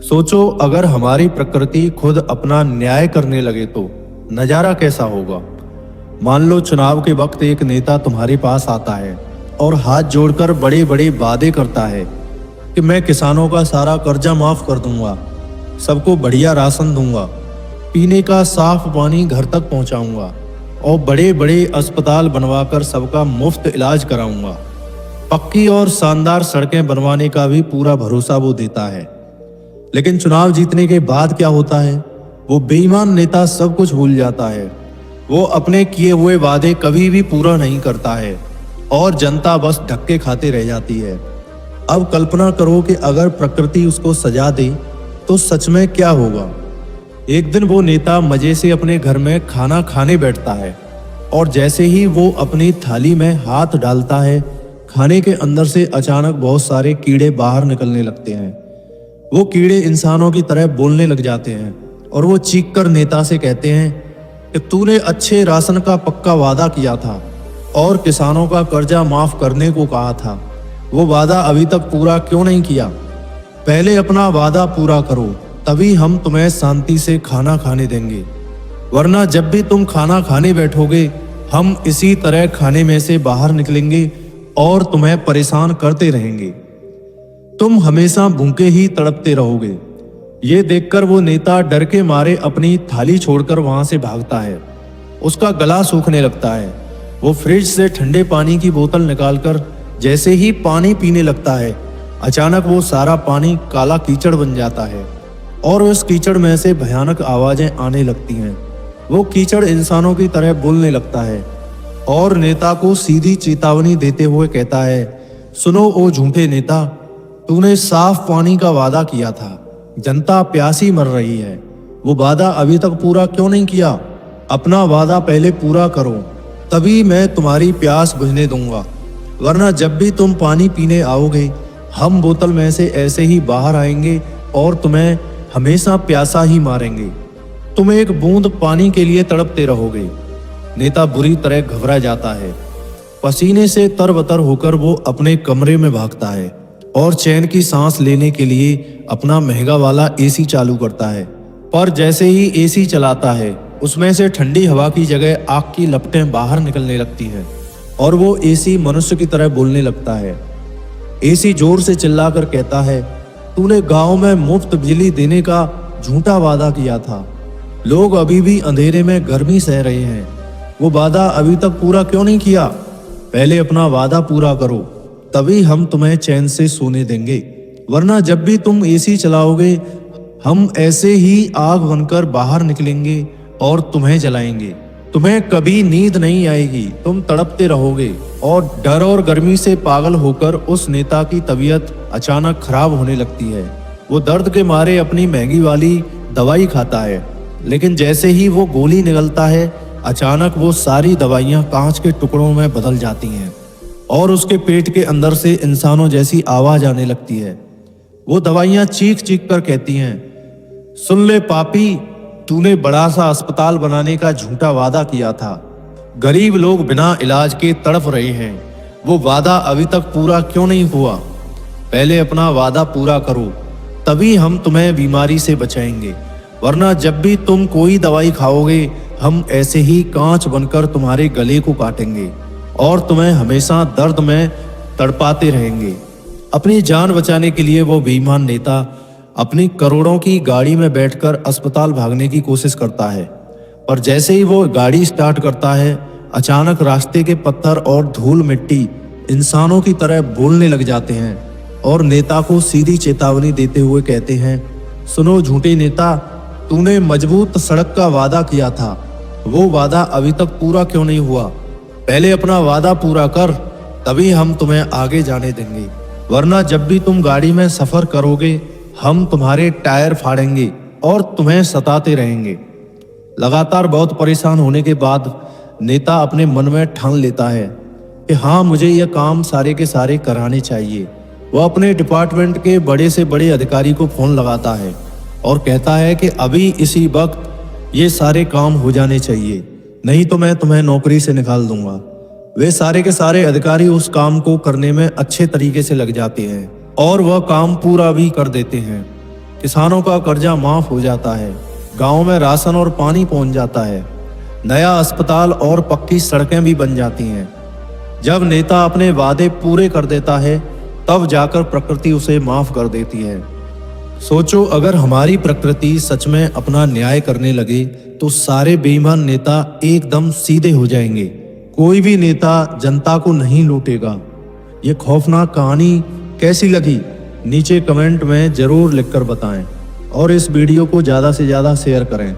सोचो, अगर हमारी प्रकृति खुद अपना न्याय करने लगे तो नजारा कैसा होगा। मान लो चुनाव के वक्त एक नेता तुम्हारे पास आता है और हाथ जोड़कर बड़े बड़े वादे करता है कि मैं किसानों का सारा कर्जा माफ कर दूंगा, सबको बढ़िया राशन दूंगा, पीने का साफ पानी घर तक पहुंचाऊंगा और बड़े बड़े अस्पताल बनवाकर सबका मुफ्त इलाज कराऊंगा। पक्की और शानदार सड़कें बनवाने का भी पूरा भरोसा वो देता है। लेकिन चुनाव जीतने के बाद क्या होता है? वो बेईमान नेता सब कुछ भूल जाता है। वो अपने किए हुए वादे कभी भी पूरा नहीं करता है और जनता बस धक्के खाते रह जाती है। अब कल्पना करो कि अगर प्रकृति उसको सजा दे तो सच में क्या होगा। एक दिन वो नेता मजे से अपने घर में खाना खाने बैठता है और जैसे ही वो अपनी थाली में हाथ डालता है, खाने के अंदर से अचानक बहुत सारे कीड़े बाहर निकलने लगते हैं। वो कीड़े इंसानों की तरह बोलने लग जाते हैं और वो चीखकर नेता से कहते हैं कि तूने अच्छे राशन का पक्का वादा किया था और किसानों का कर्जा माफ करने को कहा था, वो वादा अभी तक पूरा क्यों नहीं किया? पहले अपना वादा पूरा करो, तभी हम तुम्हें शांति से खाना खाने देंगे, वरना जब भी तुम खाना खाने बैठोगे हम इसी तरह खाने में से बाहर निकलेंगे और तुम्हें परेशान करते रहेंगे। तुम हमेशा भूखे ही तड़पते रहोगे। ये देखकर वो नेता डर के मारे अपनी थाली छोड़कर वहां से भागता है। उसका गला सूखने लगता है। वो फ्रिज से ठंडे पानी की बोतल निकालकर जैसे ही पानी पीने लगता है, अचानक वो सारा पानी काला कीचड़ बन जाता है और उस कीचड़ में से भयानक आवाजें आने लगती हैं। वो कीचड़ इंसानों की तरह बोलने लगता है और नेता को सीधी चेतावनी देते हुए कहता है, सुनो ओ झूठे नेता, तूने साफ पानी का वादा किया था, जनता प्यासी मर रही है, वो वादा अभी तक पूरा क्यों नहीं किया? अपना वादा पहले पूरा करो, तभी मैं तुम्हारी प्यास बुझने दूंगा, वरना जब भी तुम पानी पीने आओगे हम बोतल में से ऐसे ही बाहर आएंगे और तुम्हें हमेशा प्यासा ही मारेंगे। तुम एक बूंद पानी के लिए तड़पते रहोगे। नेता बुरी तरह घबरा जाता है। पसीने से तरबतर होकर वो अपने कमरे में भागता है और चैन की सांस लेने के लिए अपना महंगा वाला एसी चालू करता है। पर जैसे ही एसी चलाता है उसमें से ठंडी हवा की जगह आग की लपटें बाहर निकलने लगती हैं और वो एसी मनुष्य की तरह बोलने लगता है। एसी जोर से चिल्लाकर कहता है, तूने गांव में मुफ्त बिजली देने का झूठा वादा किया था, लोग अभी भी अंधेरे में गर्मी सह रहे हैं, वो वादा अभी तक पूरा क्यों नहीं किया? पहले अपना वादा पूरा करो, तभी हम तुम्हें चैन से सोने देंगे, वरना जब भी तुम एसी चलाओगे हम ऐसे ही आग बनकर बाहर निकलेंगे और तुम्हें जलाएंगे। तुम्हें कभी नींद नहीं आएगी, तुम तड़पते रहोगे। और डर और गर्मी से पागल होकर उस नेता की तबीयत अचानक खराब होने लगती है। वो दर्द के मारे अपनी महंगी वाली दवाई खाता है, लेकिन जैसे ही वो गोली निगलता है अचानक वो सारी दवाइयां कांच के टुकड़ों में बदल जाती हैं और उसके पेट के अंदर से इंसानों जैसी आवाज आने लगती है। वो दवाइयां चीख चीख कर कहती हैं, सुन ले पापी, तूने बड़ा सा अस्पताल बनाने का झूठा वादा किया था, गरीब लोग बिना इलाज के तड़प रहे हैं, वो वादा अभी तक पूरा क्यों नहीं हुआ? पहले अपना वादा पूरा करो, तभी हम तुम्हें बीमारी से बचाएंगे, वरना जब भी तुम कोई दवाई खाओगे हम ऐसे ही कांच बनकर तुम्हारे गले को काटेंगे और तुम्हें हमेशा दर्द में तड़पाते रहेंगे। अपनी जान बचाने के लिए वो बेईमान नेता अपनी करोड़ों की गाड़ी में बैठकर अस्पताल भागने की कोशिश करता है, पर जैसे ही वो गाड़ी स्टार्ट करता है अचानक रास्ते के पत्थर और धूल मिट्टी इंसानों की तरह बोलने लग जाते हैं और नेता को सीधी चेतावनी देते हुए कहते हैं, सुनो झूठे नेता, तूने मजबूत सड़क का वादा किया था, वो वादा अभी तक पूरा क्यों नहीं हुआ? पहले अपना वादा पूरा कर, तभी हम तुम्हें आगे जाने देंगे, वरना जब भी तुम गाड़ी में सफर करोगे हम तुम्हारे टायर फाड़ेंगे और तुम्हें सताते रहेंगे। लगातार बहुत परेशान होने के बाद नेता अपने मन में ठान लेता है कि हाँ, मुझे यह काम सारे के सारे कराने चाहिए। वह अपने डिपार्टमेंट के बड़े से बड़े अधिकारी को फोन लगाता है और कहता है कि अभी इसी वक्त ये सारे काम हो जाने चाहिए, नहीं तो मैं तुम्हें नौकरी से निकाल दूंगा। वे सारे के सारे अधिकारी उस काम को करने में अच्छे तरीके से लग जाते हैं और वह काम पूरा भी कर देते हैं। किसानों का कर्जा माफ हो जाता है, गांव में राशन और पानी पहुंच जाता है, नया अस्पताल और पक्की सड़कें भी बन जाती हैं। जब नेता अपने वादे पूरे कर देता है तब जाकर प्रकृति उसे माफ कर देती है। सोचो, अगर हमारी प्रकृति सच में अपना न्याय करने लगे तो सारे बेईमान नेता एकदम सीधे हो जाएंगे। कोई भी नेता जनता को नहीं लूटेगा। ये खौफनाक कहानी कैसी लगी नीचे कमेंट में जरूर लिखकर बताएं और इस वीडियो को ज़्यादा से ज़्यादा शेयर करें।